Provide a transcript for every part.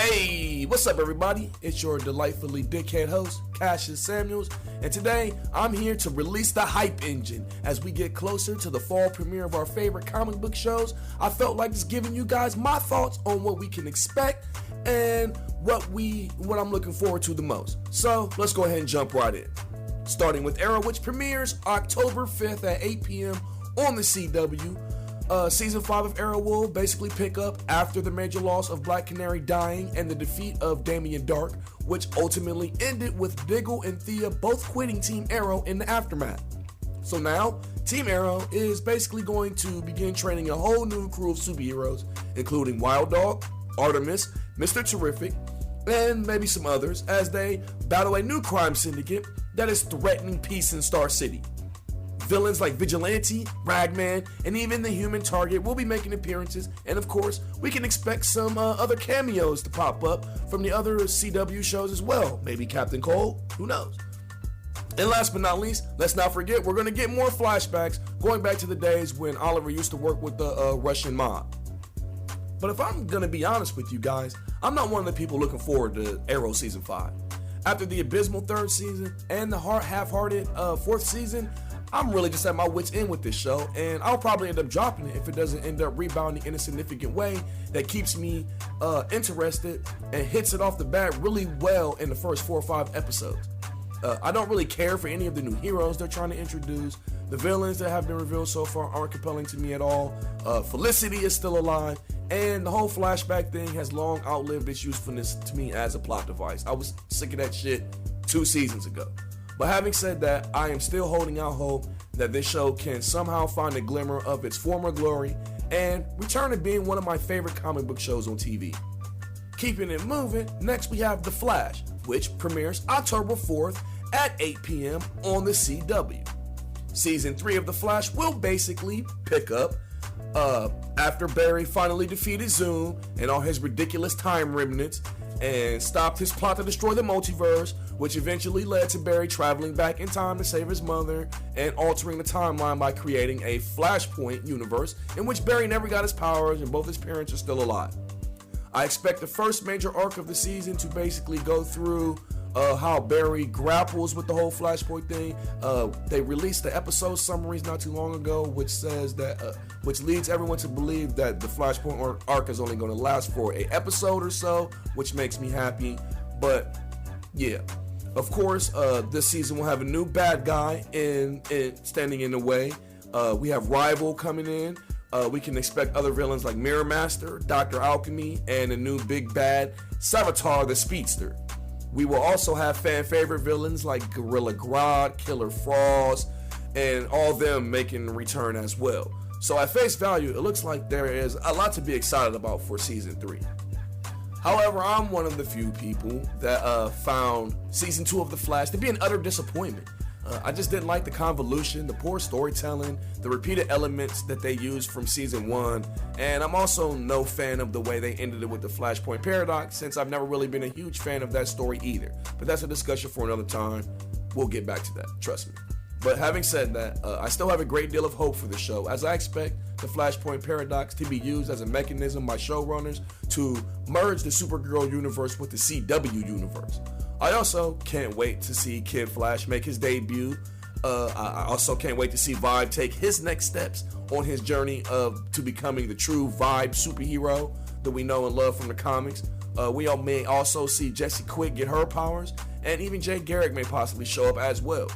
Hey, what's up everybody? It's your delightfully dickhead host, Cassius Samuels, and today I'm here to release the hype engine. As we get closer to the fall premiere of our favorite comic book shows, I felt like just giving you guys my thoughts on what we can expect and what I'm looking forward to the most. So let's go ahead and jump right in. Starting with Arrow, which premieres October 5th at 8 p.m. on the CW. Season 5 of Arrow will basically pick up after the major loss of Black Canary dying and the defeat of Damien Dark, which ultimately ended with Diggle and Thea both quitting Team Arrow in the aftermath. So now, Team Arrow is basically going to begin training a whole new crew of superheroes, including Wild Dog, Artemis, Mr. Terrific, and maybe some others, as they battle a new crime syndicate that is threatening peace in Star City. Villains like Vigilante, Ragman, and even the Human Target will be making appearances, and of course, we can expect some other cameos to pop up from the other CW shows as well. Maybe Captain Cold, who knows? And last but not least, let's not forget, we're going to get more flashbacks going back to the days when Oliver used to work with the Russian mob. But if I'm going to be honest with you guys, I'm not one of the people looking forward to Arrow Season 5. After the abysmal third season and the half-hearted fourth season, I'm really just at my wit's end with this show, and I'll probably end up dropping it if it doesn't end up rebounding in a significant way that keeps me interested and hits it off the bat really well in the first 4 or 5 episodes. I don't really care for any of the new heroes they're trying to introduce. The villains that have been revealed so far aren't compelling to me at all. Felicity is still alive, and the whole flashback thing has long outlived its usefulness to me as a plot device. I was sick of that shit 2 seasons ago. But having said that, I am still holding out hope that this show can somehow find a glimmer of its former glory and return to being one of my favorite comic book shows on TV. Keeping it moving, next we have The Flash, which premieres October 4th at 8 p.m. on the CW. Season 3 of The Flash will basically pick up after Barry finally defeated Zoom and all his ridiculous time remnants and stopped his plot to destroy the multiverse, which eventually led to Barry traveling back in time to save his mother and altering the timeline by creating a Flashpoint universe in which Barry never got his powers and both his parents are still alive. I expect the first major arc of the season to basically go through how Barry grapples with the whole Flashpoint thing. They released the episode summaries not too long ago, which says that, which leads everyone to believe that the Flashpoint arc is only going to last for an episode or so, which makes me happy. But yeah, of course, this season will have a new bad guy in standing in the way. We have Rival coming in. We can expect other villains like Mirror Master, Dr. Alchemy, and a new big bad, Savitar the Speedster. We will also have fan favorite villains like Gorilla Grodd, Killer Frost, and all of them making a return as well. So at face value, it looks like there is a lot to be excited about for Season 3. However, I'm one of the few people that found Season 2 of The Flash to be an utter disappointment. I just didn't like the convolution, the poor storytelling, the repeated elements that they used from Season 1, and I'm also no fan of the way they ended it with the Flashpoint Paradox, since I've never really been a huge fan of that story either. But that's a discussion for another time. We'll get back to that, trust me. But having said that, I still have a great deal of hope for the show, as I expect the Flashpoint Paradox to be used as a mechanism by showrunners to merge the Supergirl universe with the CW universe. I also can't wait to see Kid Flash make his debut. I also can't wait to see Vibe take his next steps on his journey to becoming the true Vibe superhero that we know and love from the comics. We may also see Jesse Quick get her powers, and even Jay Garrick may possibly show up as well.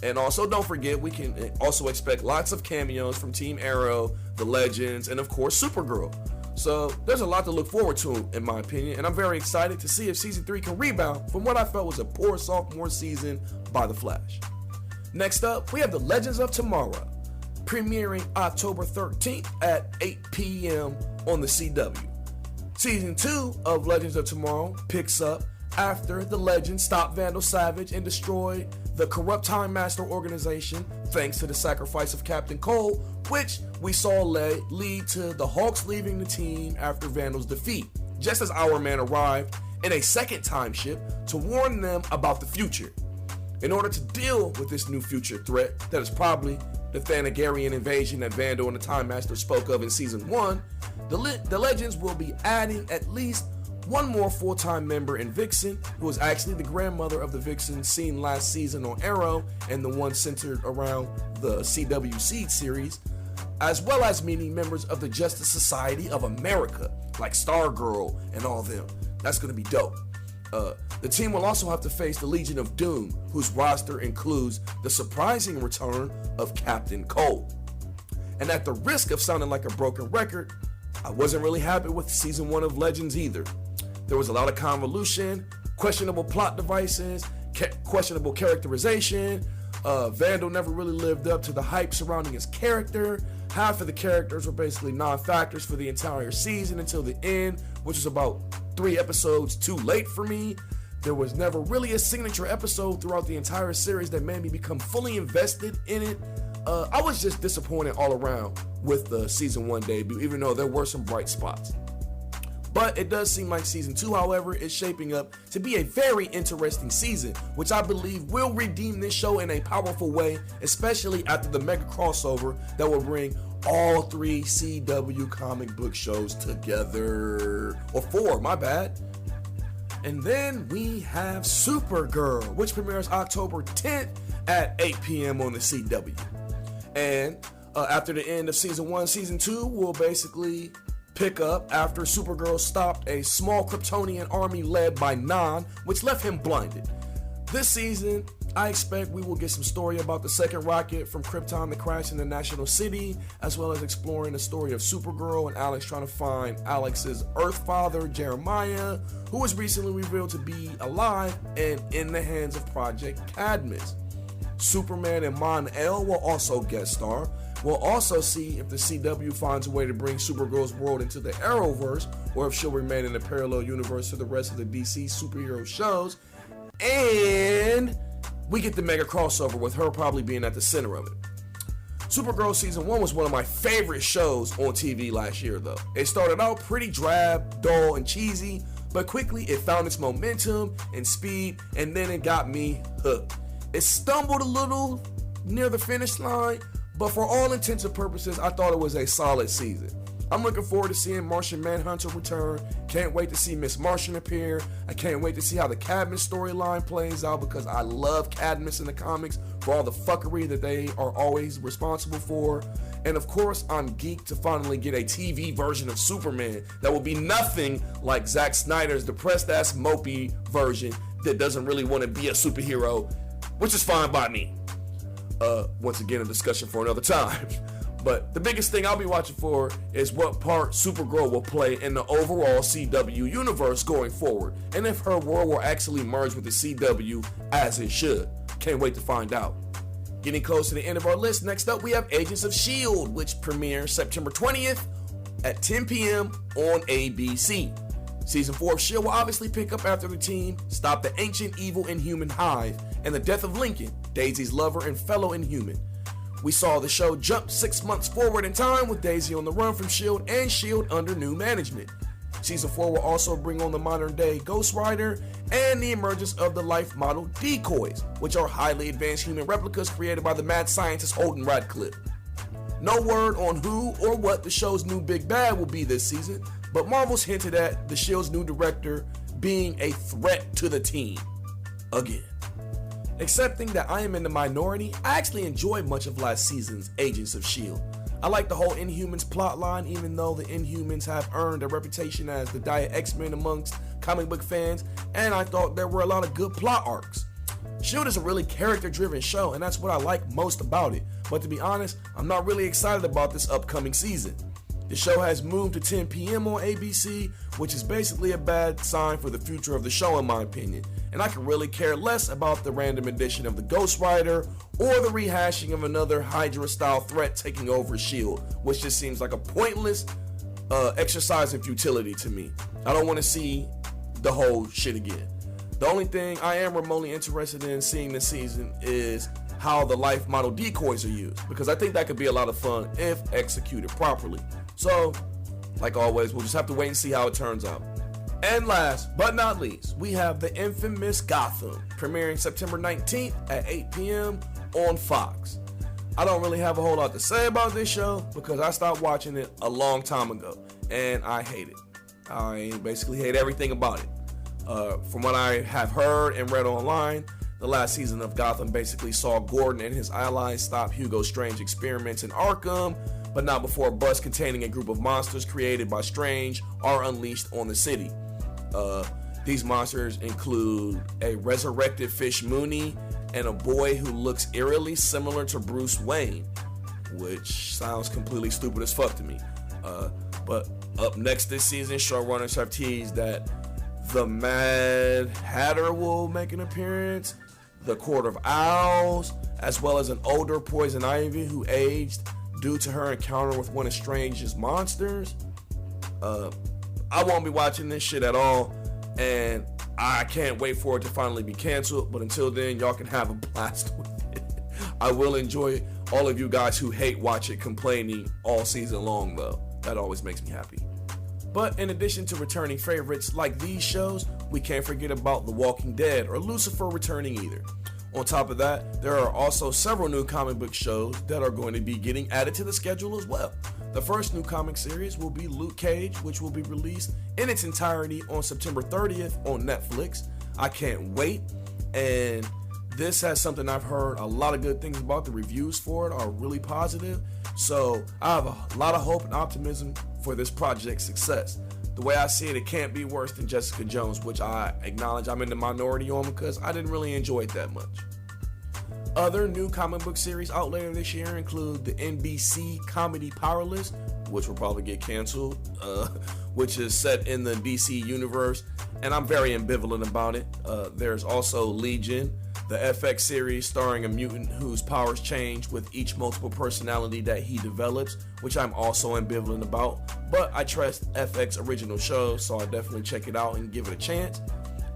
And also, don't forget, we can also expect lots of cameos from Team Arrow, the Legends, and of course, Supergirl. So there's a lot to look forward to, in my opinion, and I'm very excited to see if Season 3 can rebound from what I felt was a poor sophomore season by The Flash. Next up, we have The Legends of Tomorrow, premiering October 13th at 8 p.m. on the CW. Season 2 of Legends of Tomorrow picks up after the Legends stopped Vandal Savage and destroyed the corrupt Time Master organization thanks to the sacrifice of Captain Cold, which we saw lead to the Hawks leaving the team after Vandal's defeat, just as Our Man arrived in a second time ship to warn them about the future. In order to deal with this new future threat that is probably the Thanagarian invasion that Vandal and the Time Master spoke of in Season 1, the Legends will be adding at least one more full-time member in Vixen, who is actually the grandmother of the Vixen seen last season on Arrow and the one centered around the CW Seed series, as well as meeting members of the Justice Society of America, like Stargirl and all them. That's going to be dope. The team will also have to face the Legion of Doom, whose roster includes the surprising return of Captain Cold. And at the risk of sounding like a broken record, I wasn't really happy with season 1 of Legends either. There was a lot of convolution, questionable plot devices, questionable characterization. Vandal never really lived up to the hype surrounding his character. Half of the characters were basically non-factors for the entire season until the end, which was about 3 episodes too late for me. There was never really a signature episode throughout the entire series that made me become fully invested in it. I was just disappointed all around with the season 1 debut, even though there were some bright spots. But it does seem like season 2, however, is shaping up to be a very interesting season, which I believe will redeem this show in a powerful way, especially after the mega crossover that will bring all 3 CW comic book shows together. Or 4, my bad. And then we have Supergirl, which premieres October 10th at 8 p.m. on the CW. And after the end of season 1, season 2 will basically pick up after Supergirl stopped a small Kryptonian army led by Non, which left him blinded. This season, I expect we will get some story about the second rocket from Krypton that crashed in the National City, as well as exploring the story of Supergirl and Alex trying to find Alex's Earth father, Jeremiah, who was recently revealed to be alive and in the hands of Project Cadmus. Superman and Mon-El will also guest star. We'll also see if the CW finds a way to bring Supergirl's world into the Arrowverse, or if she'll remain in a parallel universe to the rest of the DC superhero shows. And we get the mega crossover with her probably being at the center of it. Supergirl season 1 was one of my favorite shows on TV last year though. It started out pretty drab, dull, and cheesy, but quickly it found its momentum and speed, and then it got me hooked. It stumbled a little near the finish line, but for all intents and purposes, I thought it was a solid season. I'm looking forward to seeing Martian Manhunter return. Can't wait to see Miss Martian appear. I can't wait to see how the Cadmus storyline plays out, because I love Cadmus in the comics for all the fuckery that they are always responsible for. And of course, I'm geeked to finally get a TV version of Superman that will be nothing like Zack Snyder's depressed-ass mopey version that doesn't really want to be a superhero, which is fine by me. Once again, a discussion for another time. But the biggest thing I'll be watching for is what part Supergirl will play in the overall CW universe going forward, and if her world will actually merge with the CW as it should. Can't wait to find out. Getting close to the end of our list, next up we have Agents of S.H.I.E.L.D., which premieres September 20th at 10 p.m. on ABC. Season 4 of S.H.I.E.L.D. will obviously pick up after the team stop the ancient evil Inhuman Hive and the death of Lincoln, Daisy's lover and fellow Inhuman. We saw the show jump 6 months forward in time with Daisy on the run from S.H.I.E.L.D. and S.H.I.E.L.D. under new management. Season 4 will also bring on the modern day Ghost Rider and the emergence of the life model decoys, which are highly advanced human replicas created by the mad scientist Holden Radcliffe. No word on who or what the show's new big bad will be this season, but Marvel's hinted at the S.H.I.E.L.D.'s new director being a threat to the team. Again. Accepting that I am in the minority, I actually enjoyed much of last season's Agents of S.H.I.E.L.D. I like the whole Inhumans plotline, even though the Inhumans have earned a reputation as the Diet X-Men amongst comic book fans, and I thought there were a lot of good plot arcs. S.H.I.E.L.D. is a really character-driven show, and that's what I like most about it, but to be honest, I'm not really excited about this upcoming season. The show has moved to 10 p.m. on ABC, which is basically a bad sign for the future of the show in my opinion, and I can really care less about the random addition of the Ghost Rider or the rehashing of another Hydra-style threat taking over S.H.I.E.L.D., which just seems like a pointless exercise in futility to me. I don't want to see the whole shit again. The only thing I am remotely interested in seeing this season is how the life model decoys are used, because I think that could be a lot of fun if executed properly. So, like always, we'll just have to wait and see how it turns out. And last but not least, we have the infamous Gotham, premiering September 19th at 8 p.m. on Fox. I don't really have a whole lot to say about this show because I stopped watching it a long time ago, and I hate it. I basically hate everything about it. From what I have heard and read online, the last season of Gotham basically saw Gordon and his allies stop Hugo Strange experiments in Arkham, but not before a bus containing a group of monsters created by Strange are unleashed on the city. These monsters include a resurrected Fish Mooney and a boy who looks eerily similar to Bruce Wayne, which sounds completely stupid as fuck to me. But up next this season, showrunners have teased that the Mad Hatter will make an appearance, the Court of Owls, as well as an older Poison Ivy who aged due to her encounter with one of Strange's monsters. I won't be watching this shit at all, and I can't wait for it to finally be canceled, but until then, y'all can have a blast with it. I will enjoy all of you guys who hate watch it complaining all season long, though. That always makes me happy. But in addition to returning favorites like these shows, we can't forget about The Walking Dead or Lucifer returning either. On top of that, there are also several new comic book shows that are going to be getting added to the schedule as well. The first new comic series will be Luke Cage, which will be released in its entirety on September 30th on Netflix. I can't wait, and this has something I've heard a lot of good things about. The reviews for it are really positive, so I have a lot of hope and optimism for this project's success. The way I see it, it can't be worse than Jessica Jones, which I acknowledge I'm in the minority on because I didn't really enjoy it that much. Other new comic book series out later this year include the NBC comedy Powerless, which will probably get canceled, which is set in the DC universe, and I'm very ambivalent about it. There's also Legion, the FX series starring a mutant whose powers change with each multiple personality that he develops, which I'm also ambivalent about, but I trust FX original shows, so I'll definitely check it out and give it a chance.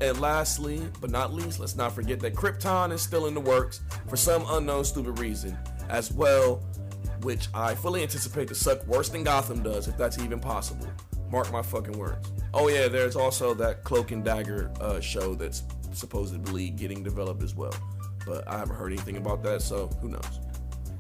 And lastly, but not least, let's not forget that Krypton is still in the works for some unknown stupid reason as well, which I fully anticipate to suck worse than Gotham does, if that's even possible. Mark my fucking words. Oh yeah, there's also that Cloak and Dagger show that's supposedly getting developed as well, but I haven't heard anything about that, so who knows.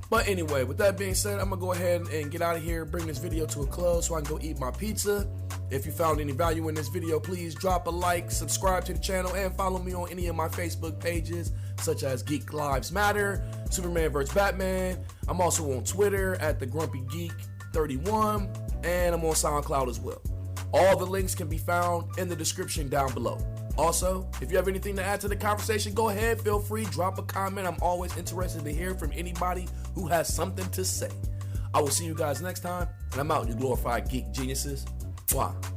But anyway, with that being said, I'm gonna go ahead and get out of here, bring this video to a close so I can go eat my pizza. If you found any value in this video, please drop a like, subscribe to the channel, and follow me on any of my Facebook pages, such as Geek Lives Matter, Superman vs. Batman. I'm also on Twitter at TheGrumpyGeek31, and I'm on SoundCloud as well. All the links can be found in the description down below. Also, if you have anything to add to the conversation, go ahead, feel free, drop a comment. I'm always interested to hear from anybody who has something to say. I will see you guys next time, and I'm out, you glorified geek geniuses.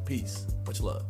Peace. Much love.